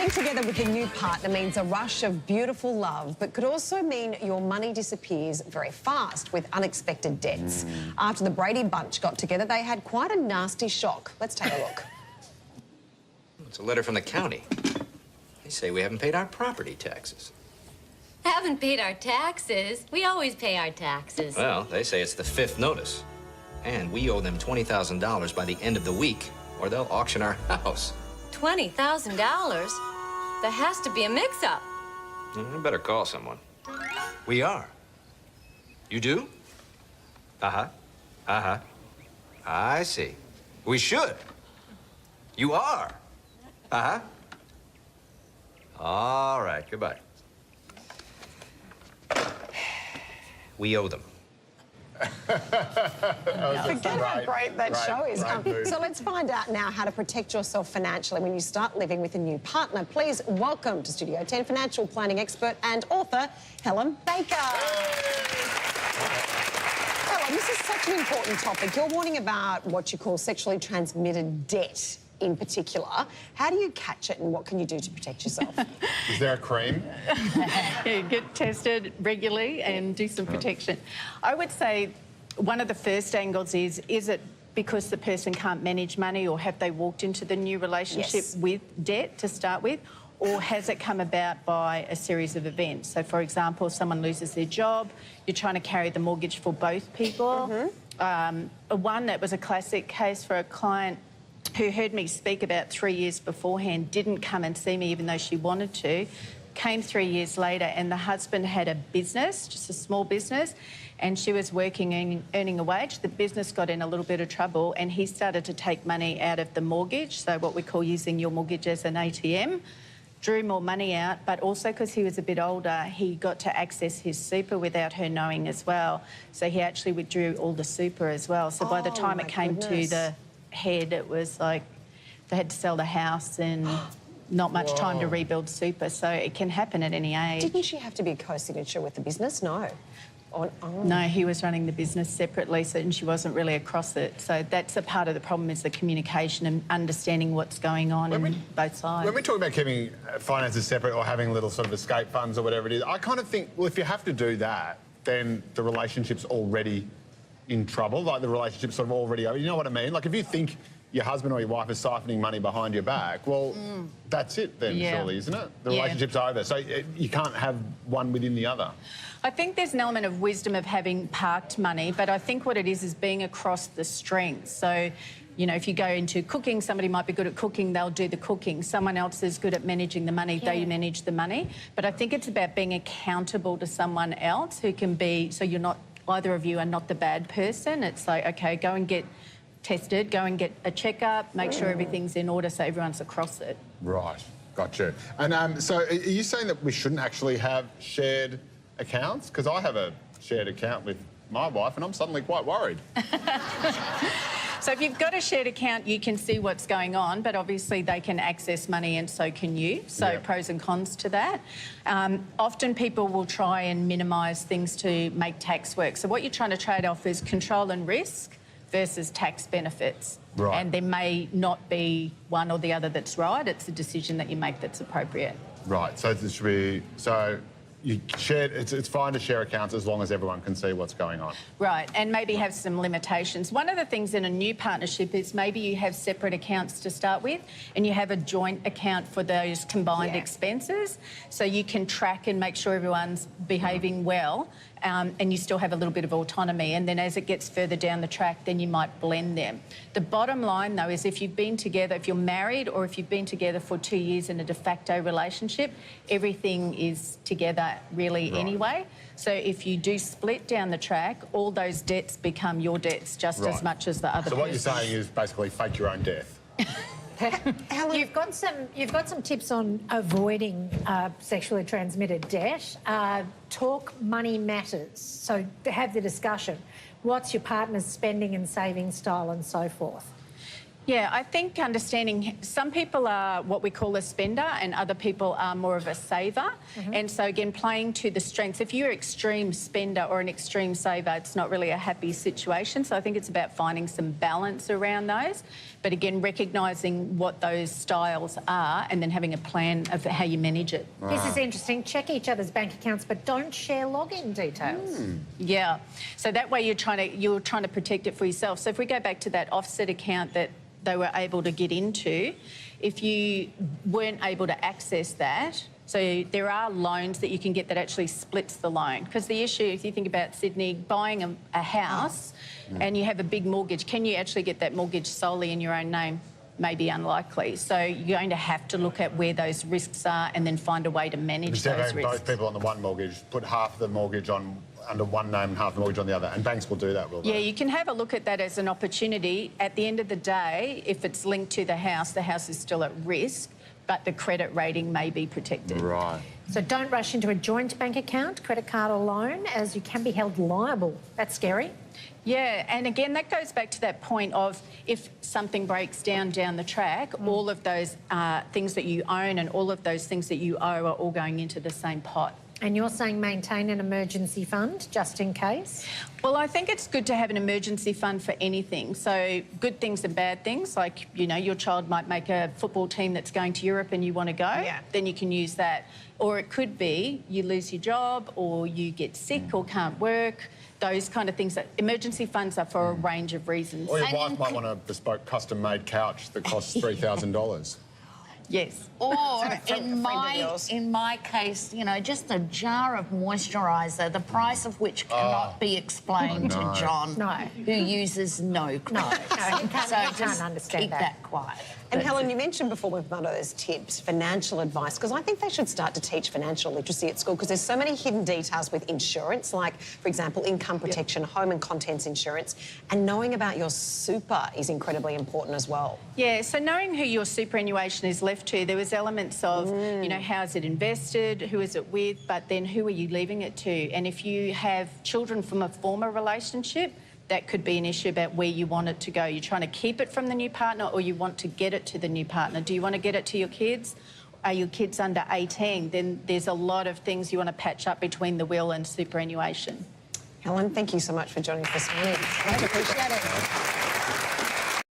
Getting together with a new partner means a rush of beautiful love, but could also mean your money disappears very fast with unexpected debts. After the Brady bunch got together, they had quite a nasty shock. Let's take a look. It's a letter from the county. They say we haven't paid our property taxes. Haven't paid our taxes? We always pay our taxes. Well, they say it's the 5th notice. And we owe them $20,000 by the end of the week, or they'll auction our house. $20,000? There has to be a mix-up. I better call someone. We are. You do? Uh-huh. Uh-huh. I see. We should. You are. Uh-huh. All right, goodbye. We owe them. Forget how great that show is. So let's find out now how to protect yourself financially when you start living with a new partner. Please welcome to Studio 10 financial planning expert and author, Helen Baker. Helen, this is such an important topic. You're warning about what you call sexually transmitted debt in particular. How do you catch it and what can you do to protect yourself? Is there a cream? Yeah, get tested regularly and do some protection. I would say one of the first angles is it because the person can't manage money, or have they walked into the new relationship with debt to start with? Or has it come about by a series of events? So, for example, if someone loses their job, you're trying to carry the mortgage for both people. One that was a classic case for a client who heard me speak about 3 years beforehand, didn't come and see me even though she wanted to, came 3 years later, and the husband had a business, just a small business, and she was working and earning a wage. The business got in a little bit of trouble and he started to take money out of the mortgage, so what we call using your mortgage as an ATM, drew more money out, but also because he was a bit older, he got to access his super without her knowing as well. So he actually withdrew all the super as well. So by the time it came to the head, it was like they had to sell the house and not much time to rebuild super, so it can happen at any age. Didn't she have to be co-signature with the business? No. No, he was running the business separately, so, and she wasn't really across it. So that's a part of the problem, is the communication and understanding what's going on in both sides. When we talk about keeping finances separate or having little sort of escape funds or whatever it is, I kind of think, well, if you have to do that, then the relationship's already in trouble, like the relationship's sort of already over. You know what I mean? Like if you think your husband or your wife is siphoning money behind your back, well, that's it then, surely, isn't it? The relationship's over, so you can't have one within the other. I think there's an element of wisdom of having parked money, but I think what it is being across the strengths. So, you know, if you go into cooking, somebody might be good at cooking, they'll do the cooking. Someone else is good at managing the money, they manage the money. But I think it's about being accountable to someone else who can be, so you're not, either of you are not the bad person. It's like, okay, go and get tested, go and get a checkup, make sure everything's in order so everyone's across it. Right, gotcha. And so are you saying that we shouldn't actually have shared accounts? Because I have a shared account with my wife and I'm suddenly quite worried. So if you've got a shared account, you can see what's going on, but obviously they can access money and so can you. So pros and cons to that. Often people will try and minimise things to make tax work. So what you're trying to trade off is control and risk versus tax benefits. Right. And there may not be one or the other that's right. It's a decision that you make that's appropriate. Right, so this should be, so you share, it's fine to share accounts as long as everyone can see what's going on. Right, and maybe have some limitations. One of the things in a new partnership is maybe you have separate accounts to start with and you have a joint account for those combined expenses, so you can track and make sure everyone's behaving well, and you still have a little bit of autonomy, and then as it gets further down the track, then you might blend them. The bottom line, though, is if you've been together, if you're married or if you've been together for 2 years in a de facto relationship, everything is together really anyway. So if you do split down the track, all those debts become your debts just as much as the other person. So what you're saying is basically fake your own death. Helen, you've got some tips on avoiding sexually transmitted debt. Talk money matters. So have the discussion. What's your partner's spending and saving style and so forth? Yeah, I think understanding some people are what we call a spender and other people are more of a saver. And so, again, playing to the strengths. If you're an extreme spender or an extreme saver, it's not really a happy situation. So I think it's about finding some balance around those. But, again, recognising what those styles are and then having a plan of how you manage it. This is interesting. Check each other's bank accounts, but don't share login details. Yeah. So that way you're trying to protect it for yourself. So if we go back to that offset account that they were able to get into, if you weren't able to access that, so there are loans that you can get that actually splits the loan. Because the issue, if you think about Sydney, buying a house and you have a big mortgage, can you actually get that mortgage solely in your own name? Maybe unlikely. So you're going to have to look at where those risks are and then find a way to manage Instead those of risks. both people on the one mortgage, put half the mortgage on under one name and half the mortgage on the other. And banks will do that, will they? Yeah, you can have a look at that as an opportunity. At the end of the day, if it's linked to the house is still at risk, but the credit rating may be protected. Right. So don't rush into a joint bank account, credit card or loan, as you can be held liable. That's scary. Yeah, and again, that goes back to that point of if something breaks down the track, all of those things that you own and all of those things that you owe are all going into the same pot. And you're saying maintain an emergency fund just in case? Well, I think it's good to have an emergency fund for anything. So good things and bad things, like, you know, your child might make a football team that's going to Europe and you want to go, then you can use that. Or it could be you lose your job or you get sick or can't work, those kind of things. That emergency funds are for a range of reasons. Or your wife might want a bespoke custom-made couch that costs $3,000. Yes. Or in my case, you know, just a jar of moisturiser, the price of which cannot be explained to John, who uses no clothes. No, you can't, So you can't just understand keep that quiet. And Helen, you mentioned before with one of those tips, financial advice, because I think they should start to teach financial literacy at school because there's so many hidden details with insurance, like, for example, income protection, home and contents insurance, and knowing about your super is incredibly important as well. Yeah, so knowing who your superannuation is left to, there was elements of, you know, how is it invested, who is it with, but then who are you leaving it to? And if you have children from a former relationship, that could be an issue about where you want it to go. You're trying to keep it from the new partner or you want to get it to the new partner. Do you want to get it to your kids? Are your kids under 18? Then there's a lot of things you want to patch up between the will and superannuation. Helen, thank you so much for joining us this morning. Much appreciated.